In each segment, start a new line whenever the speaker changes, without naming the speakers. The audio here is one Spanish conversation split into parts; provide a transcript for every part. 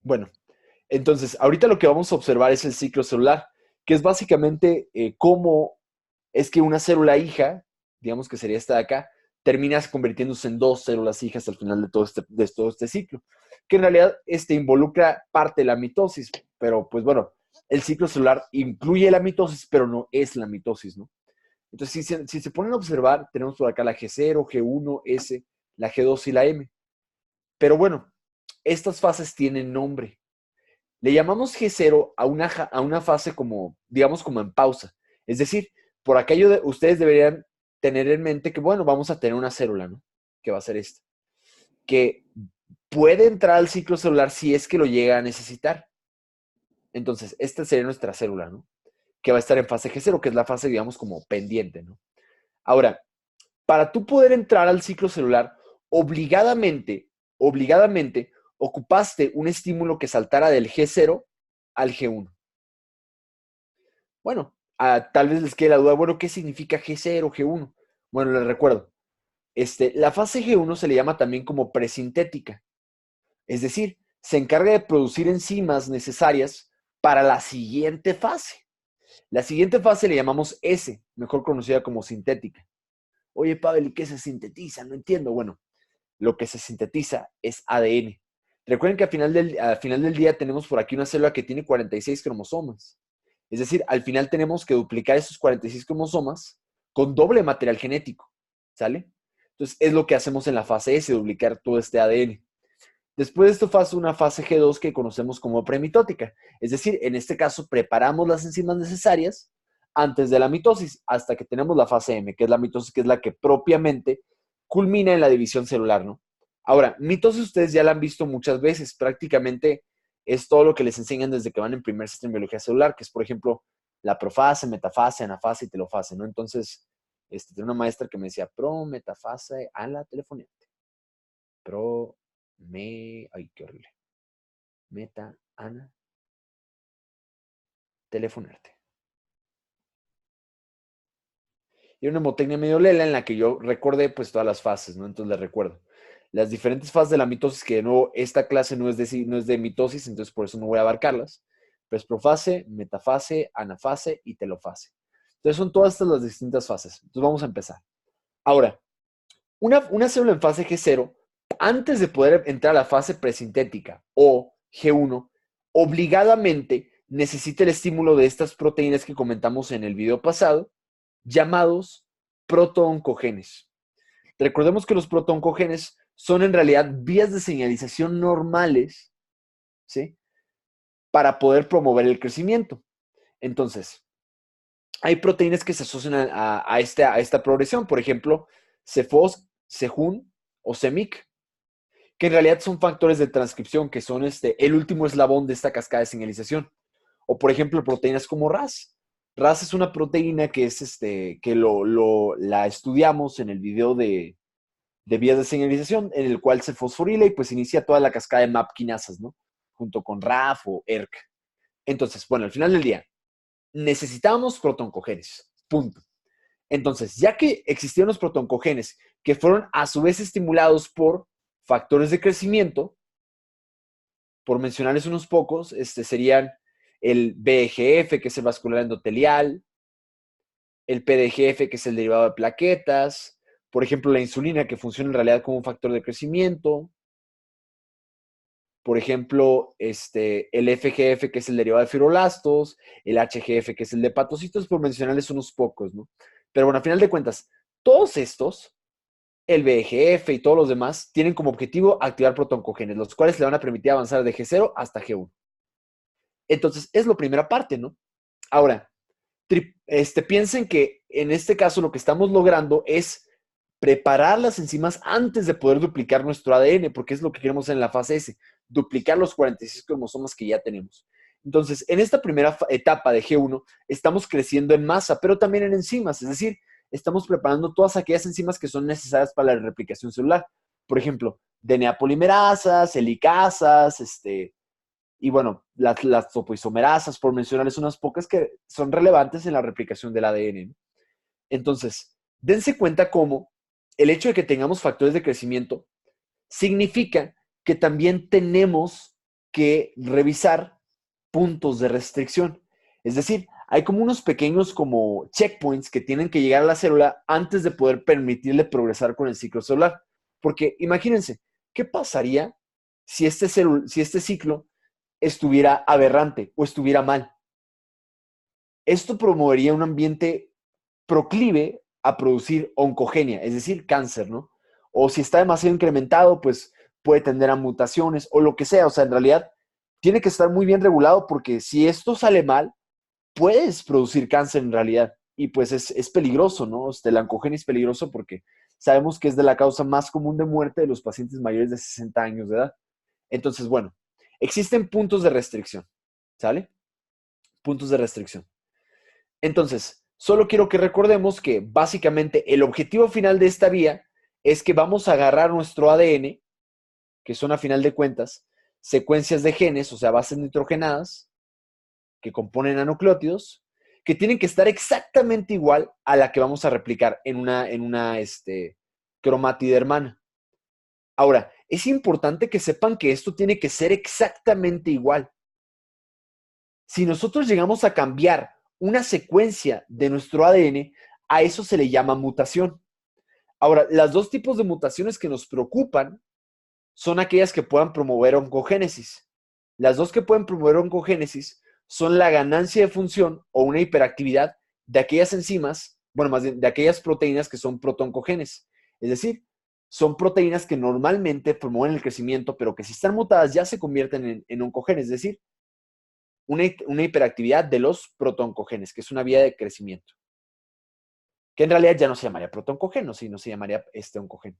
Bueno, entonces, ahorita lo que vamos a observar es el ciclo celular, que es básicamente cómo es que una célula hija, digamos que sería esta de acá, termina convirtiéndose en dos células hijas al final de todo este ciclo, que en realidad involucra parte de la mitosis, pero pues bueno, el ciclo celular incluye la mitosis, pero no es la mitosis, ¿no? Entonces, si se ponen a observar, tenemos por acá la G0, G1, S, la G2 y la M. Pero bueno, estas fases tienen nombre. Le llamamos G0 a una fase como, digamos, como en pausa. Es decir, por aquello ustedes deberían tener en mente que, bueno, vamos a tener una célula, ¿no? Que va a ser esta. Que puede entrar al ciclo celular si es que lo llega a necesitar. Entonces, esta sería nuestra célula, ¿no? Que va a estar en fase G0, que es la fase, digamos, como pendiente, ¿no? Ahora, para tú poder entrar al ciclo celular, obligadamente, ocupaste un estímulo que saltara del G0 al G1. Bueno, tal vez les quede la duda, bueno, ¿qué significa G0, G1? Bueno, les recuerdo, la fase G1 se le llama también como presintética, es decir, se encarga de producir enzimas necesarias para la siguiente fase. La siguiente fase le llamamos S, mejor conocida como sintética. Oye, Pavel, ¿y qué se sintetiza? No entiendo. Bueno, lo que se sintetiza es ADN. Recuerden que al final del día tenemos por aquí una célula que tiene 46 cromosomas. Es decir, al final tenemos que duplicar esos 46 cromosomas con doble material genético. ¿Sale? Entonces, es lo que hacemos en la fase S, duplicar todo este ADN. Después de esto pasa una fase G2 que conocemos como premitótica. Es decir, en este caso preparamos las enzimas necesarias antes de la mitosis, hasta que tenemos la fase M, que es la mitosis, que es la que propiamente culmina en la división celular, ¿no? Ahora, mitosis ustedes ya la han visto muchas veces, prácticamente es todo lo que les enseñan desde que van en primer semestre en biología celular, que es, por ejemplo, la profase, metafase, anafase y telofase, ¿no? Entonces, tenía una maestra que me decía pro, metafase, a la telefoniante. Ay, qué horrible. Meta, Ana, telefonarte. Y una mnemotecnia medio lela en la que yo recordé pues todas las fases, ¿no? Entonces les recuerdo. Las diferentes fases de la mitosis, que de nuevo esta clase no es de mitosis, entonces por eso no voy a abarcarlas. Pero es profase, metafase, anafase y telofase. Entonces son todas estas las distintas fases. Entonces vamos a empezar. Ahora, una célula en fase G0, antes de poder entrar a la fase presintética o G1, obligadamente necesita el estímulo de estas proteínas que comentamos en el video pasado, llamados protooncogenes. Recordemos que los protooncogenes son en realidad vías de señalización normales, ¿sí? Para poder promover el crecimiento. Entonces, hay proteínas que se asocian a esta progresión. Por ejemplo, CEFOS, CEJUN o CEMIC, que en realidad son factores de transcripción, que son el último eslabón de esta cascada de señalización. O, por ejemplo, proteínas como RAS. RAS es una proteína que es que la estudiamos en el video de vías de señalización, en el cual se fosforila y pues inicia toda la cascada de MAP quinasas, ¿no? Junto con RAF o ERK. Entonces, bueno, al final del día, necesitamos protoncogenes. Punto. Entonces, ya que existieron los protoncogenes que fueron a su vez estimulados por factores de crecimiento, por mencionarles unos pocos, serían el BGF, que es el vascular endotelial, el PDGF, que es el derivado de plaquetas, por ejemplo, la insulina, que funciona en realidad como un factor de crecimiento, por ejemplo, el FGF, que es el derivado de fibrolastos, el HGF, que es el de hepatocitos, por mencionarles unos pocos, ¿no? Pero bueno, a final de cuentas, todos estos, el BGF y todos los demás, tienen como objetivo activar protoncogenes, los cuales le van a permitir avanzar de G0 hasta G1. Entonces, es la primera parte, ¿no? Ahora, piensen que en este caso lo que estamos logrando es preparar las enzimas antes de poder duplicar nuestro ADN, porque es lo que queremos en la fase S, duplicar los 46 cromosomas que ya tenemos. Entonces, en esta primera etapa de G1, estamos creciendo en masa, pero también en enzimas, es decir, estamos preparando todas aquellas enzimas que son necesarias para la replicación celular. Por ejemplo, DNA polimerasas, helicasas, y bueno, las topoisomerasas, por mencionarles unas pocas que son relevantes en la replicación del ADN. Entonces, dense cuenta cómo el hecho de que tengamos factores de crecimiento significa que también tenemos que revisar puntos de restricción. Es decir, hay como unos pequeños como checkpoints que tienen que llegar a la célula antes de poder permitirle progresar con el ciclo celular. Porque imagínense, ¿qué pasaría si este ciclo estuviera aberrante o estuviera mal? Esto promovería un ambiente proclive a producir oncogenia, es decir, cáncer, ¿no? O si está demasiado incrementado, pues puede tender a mutaciones o lo que sea. O sea, en realidad tiene que estar muy bien regulado porque si esto sale mal, puedes producir cáncer en realidad. Y pues es peligroso, ¿no? La oncogenia es peligroso porque sabemos que es de la causa más común de muerte de los pacientes mayores de 60 años de edad. Entonces, bueno, existen puntos de restricción, ¿sale? Puntos de restricción. Entonces, solo quiero que recordemos que básicamente el objetivo final de esta vía es que vamos a agarrar nuestro ADN, que son a final de cuentas secuencias de genes, o sea, bases nitrogenadas, que componen a nucleótidos, que tienen que estar exactamente igual a la que vamos a replicar en una cromátide hermana. Ahora, es importante que sepan que esto tiene que ser exactamente igual. Si nosotros llegamos a cambiar una secuencia de nuestro ADN, a eso se le llama mutación. Ahora, las dos tipos de mutaciones que nos preocupan son aquellas que puedan promover oncogénesis. Las dos que pueden promover oncogénesis son la ganancia de función o una hiperactividad de aquellas enzimas, bueno, más bien de aquellas proteínas que son protooncogenes. Es decir, son proteínas que normalmente promueven el crecimiento, pero que si están mutadas ya se convierten en oncogenes, es decir, una hiperactividad de los protooncogenes, que es una vía de crecimiento. Que en realidad ya no se llamaría protoncogeno, sino se llamaría oncogeno.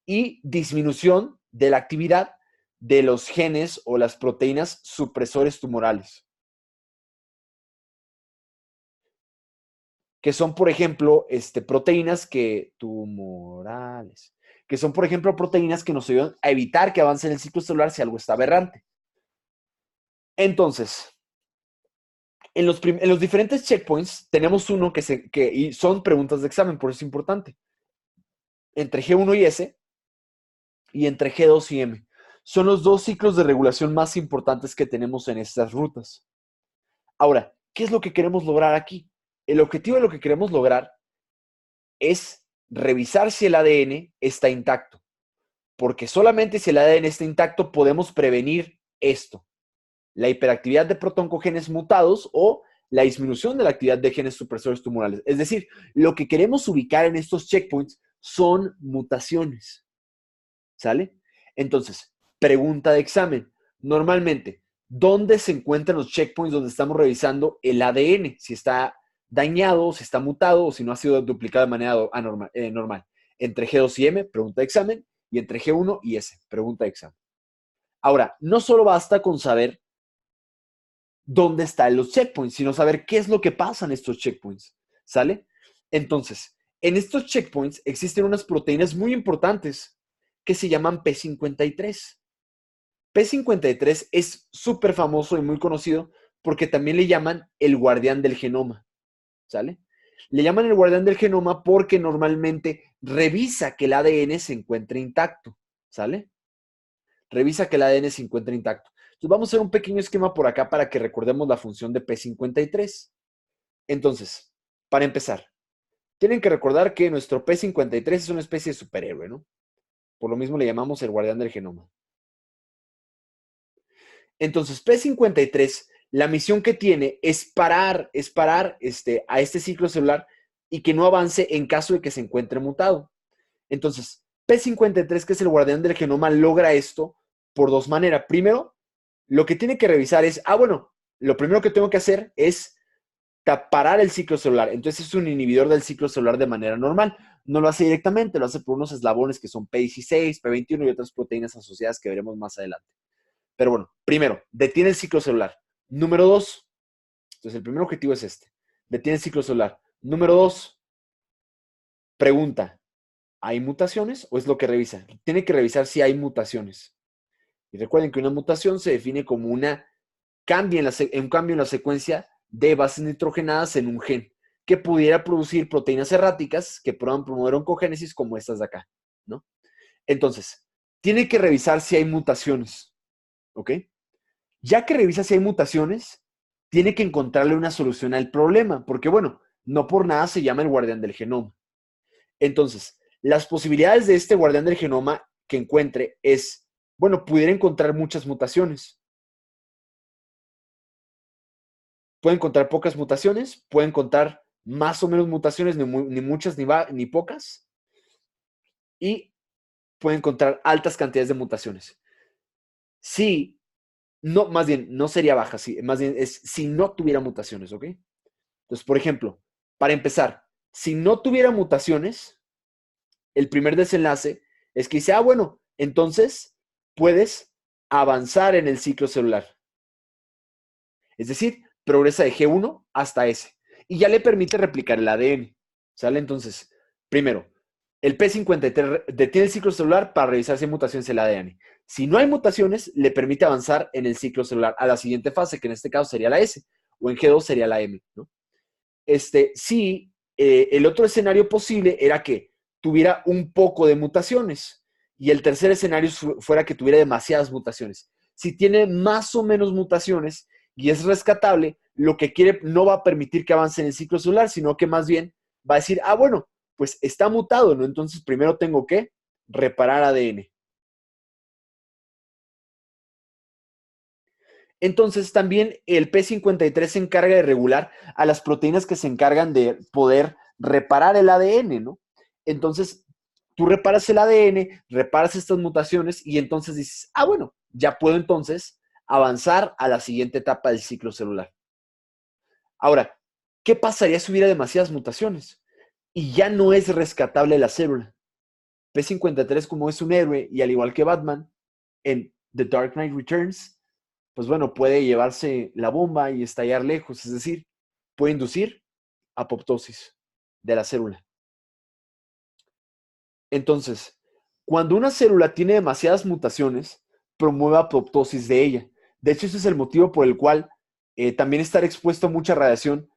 Y disminución de la actividad de los genes o las proteínas supresores tumorales. Que son, por ejemplo, proteínas tumorales, que son, por ejemplo, proteínas que nos ayudan a evitar que avance en el ciclo celular si algo está aberrante. Entonces, en los diferentes checkpoints tenemos uno y son preguntas de examen, por eso es importante. Entre G1 y S y entre G2 y M. Son los dos ciclos de regulación más importantes que tenemos en estas rutas. Ahora, ¿qué es lo que queremos lograr aquí? El objetivo de lo que queremos lograr es revisar si el ADN está intacto, porque solamente si el ADN está intacto podemos prevenir esto, la hiperactividad de protoncogenes mutados o la disminución de la actividad de genes supresores tumorales. Es decir, lo que queremos ubicar en estos checkpoints son mutaciones, ¿sale? Entonces, pregunta de examen. Normalmente, ¿dónde se encuentran los checkpoints donde estamos revisando el ADN? Si está dañado, si está mutado o si no ha sido duplicado de manera normal. Entre G2 y M, pregunta de examen, y entre G1 y S, pregunta de examen. Ahora, no solo basta con saber dónde están los checkpoints, sino saber qué es lo que pasa en estos checkpoints, ¿sale? Entonces, en estos checkpoints existen unas proteínas muy importantes que se llaman P53. P53 es súper famoso y muy conocido porque también le llaman el guardián del genoma, ¿sale? Le llaman el guardián del genoma porque normalmente revisa que el ADN se encuentre intacto, ¿sale? Revisa que el ADN se encuentre intacto. Entonces vamos a hacer un pequeño esquema por acá para que recordemos la función de P53. Entonces, para empezar, tienen que recordar que nuestro P53 es una especie de superhéroe, ¿no? Por lo mismo le llamamos el guardián del genoma. Entonces, P53, la misión que tiene es parar a este ciclo celular y que no avance en caso de que se encuentre mutado. Entonces, P53, que es el guardián del genoma, logra esto por dos maneras. Primero, lo que tiene que revisar es, lo primero que tengo que hacer es parar el ciclo celular. Entonces es un inhibidor del ciclo celular de manera normal. No lo hace directamente, lo hace por unos eslabones que son P16, P21 y otras proteínas asociadas que veremos más adelante. Pero bueno, primero, detiene el ciclo celular. Número 2, entonces el primer objetivo es este, detiene el ciclo celular. Número 2, pregunta, ¿hay mutaciones o es lo que revisa? Tiene que revisar si hay mutaciones. Y recuerden que una mutación se define como un cambio en la secuencia de bases nitrogenadas en un gen que pudiera producir proteínas erráticas que puedan promover oncogénesis como estas de acá, ¿no? Entonces, tiene que revisar si hay mutaciones, ¿ok? Ya que revisa si hay mutaciones, tiene que encontrarle una solución al problema, porque bueno, no por nada se llama el guardián del genoma. Entonces, las posibilidades de este guardián del genoma que encuentre es, bueno, pudiera encontrar muchas mutaciones. Puede encontrar pocas mutaciones, puede encontrar más o menos mutaciones, ni muchas ni pocas, y puede encontrar altas cantidades de mutaciones. Sí, no, más bien, no sería baja, sí, más bien es si no tuviera mutaciones, ¿ok? Entonces, por ejemplo, para empezar, si no tuviera mutaciones, el primer desenlace es que dice, ah, bueno, entonces puedes avanzar en el ciclo celular. Es decir, progresa de G1 hasta S. Y ya le permite replicar el ADN. ¿Sale? Entonces, primero, el P53 detiene el ciclo celular para revisar si hay mutaciones en el ADN. Si no hay mutaciones, le permite avanzar en el ciclo celular a la siguiente fase, que en este caso sería la S, o en G2 sería la M, ¿no? Sí, el otro escenario posible era que tuviera un poco de mutaciones y el tercer escenario fuera que tuviera demasiadas mutaciones. Si tiene más o menos mutaciones y es rescatable, lo que quiere no va a permitir que avance en el ciclo celular, sino que más bien va a decir, ah, bueno, pues está mutado, ¿no? Entonces primero tengo que reparar ADN. Entonces también el P53 se encarga de regular a las proteínas que se encargan de poder reparar el ADN, ¿no? Entonces, tú reparas el ADN, reparas estas mutaciones y entonces dices, ah, bueno, ya puedo entonces avanzar a la siguiente etapa del ciclo celular. Ahora, ¿qué pasaría si hubiera demasiadas mutaciones? Y ya no es rescatable la célula. P53, como es un héroe y al igual que Batman, en The Dark Knight Returns, pues bueno, puede llevarse la bomba y estallar lejos, es decir, puede inducir apoptosis de la célula. Entonces, cuando una célula tiene demasiadas mutaciones, promueve apoptosis de ella. De hecho, ese es el motivo por el cual también estar expuesto a mucha radiación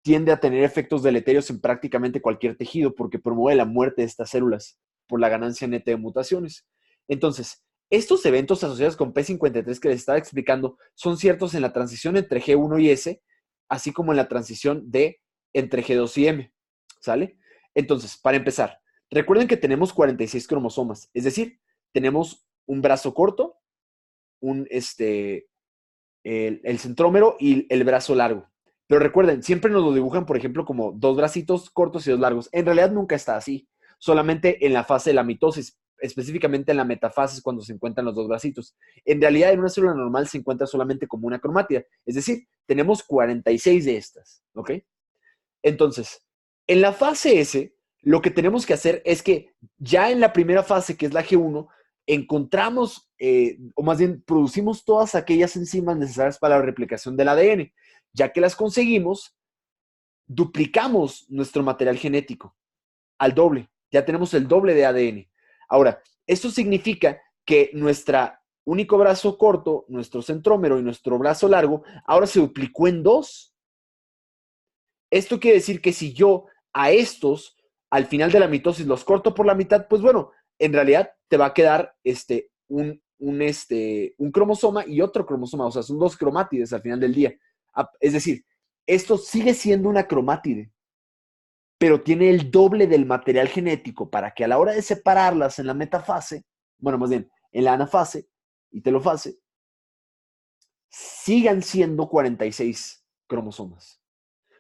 tiende a tener efectos deleterios en prácticamente cualquier tejido porque promueve la muerte de estas células por la ganancia neta de mutaciones. Entonces, estos eventos asociados con P53 que les estaba explicando son ciertos en la transición entre G1 y S, así como en la transición de entre G2 y M. ¿Sale? Entonces, para empezar, recuerden que tenemos 46 cromosomas, es decir, tenemos un brazo corto, el centrómero y el brazo largo. Pero recuerden, siempre nos lo dibujan, por ejemplo, como dos bracitos cortos y dos largos. En realidad nunca está así, solamente en la fase de la mitosis, específicamente en la metafase cuando se encuentran los dos bracitos. En realidad, en una célula normal se encuentra solamente como una cromátida, es decir, tenemos 46 de estas, ¿ok? Entonces, en la fase S, lo que tenemos que hacer es que ya en la primera fase, que es la G1, encontramos, o más bien producimos todas aquellas enzimas necesarias para la replicación del ADN. Ya que las conseguimos, duplicamos nuestro material genético al doble. Ya tenemos el doble de ADN. Ahora, esto significa que nuestro único brazo corto, nuestro centrómero y nuestro brazo largo, ahora se duplicó en dos. Esto quiere decir que si yo a estos, al final de la mitosis, los corto por la mitad, pues bueno, en realidad te va a quedar un cromosoma y otro cromosoma. O sea, son dos cromátides al final del día. Es decir, esto sigue siendo una cromátide, pero tiene el doble del material genético para que a la hora de separarlas en la metafase, bueno, más bien, en la anafase y telofase, sigan siendo 46 cromosomas.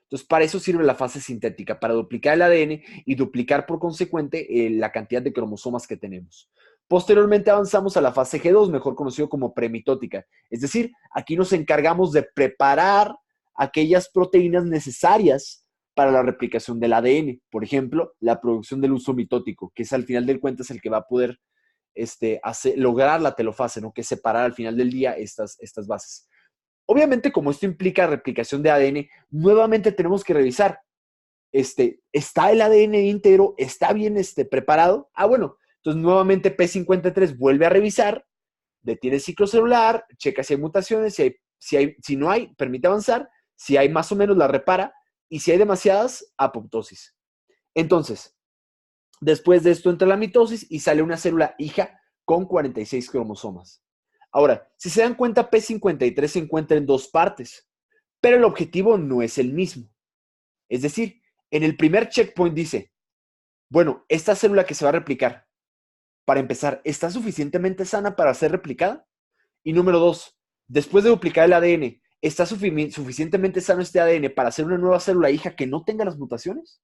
Entonces, para eso sirve la fase sintética, para duplicar el ADN y duplicar por consecuente la cantidad de cromosomas que tenemos. Posteriormente avanzamos a la fase G2, mejor conocido como premitótica. Es decir, aquí nos encargamos de preparar aquellas proteínas necesarias para la replicación del ADN. Por ejemplo, la producción del uso mitótico, que es al final del cuentas el que va a poder lograr la telofase, ¿no? Que es separar al final del día estas bases. Obviamente, como esto implica replicación de ADN, nuevamente tenemos que revisar, ¿está el ADN íntegro? ¿Está bien preparado? Ah, bueno, entonces nuevamente P53 vuelve a revisar, detiene el ciclo celular, checa si hay mutaciones, si no hay, permite avanzar, si hay más o menos la repara, y si hay demasiadas, apoptosis. Entonces, después de esto entra la mitosis y sale una célula hija con 46 cromosomas. Ahora, si se dan cuenta, P53 se encuentra en dos partes, pero el objetivo no es el mismo. Es decir, en el primer checkpoint dice, bueno, esta célula que se va a replicar, para empezar, ¿está suficientemente sana para ser replicada? Y número dos, después de duplicar el ADN, ¿está suficientemente sano este ADN para hacer una nueva célula hija que no tenga las mutaciones?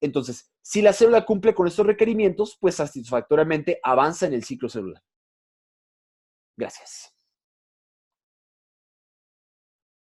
Entonces, si la célula cumple con estos requerimientos, pues satisfactoriamente avanza en el ciclo celular. Gracias.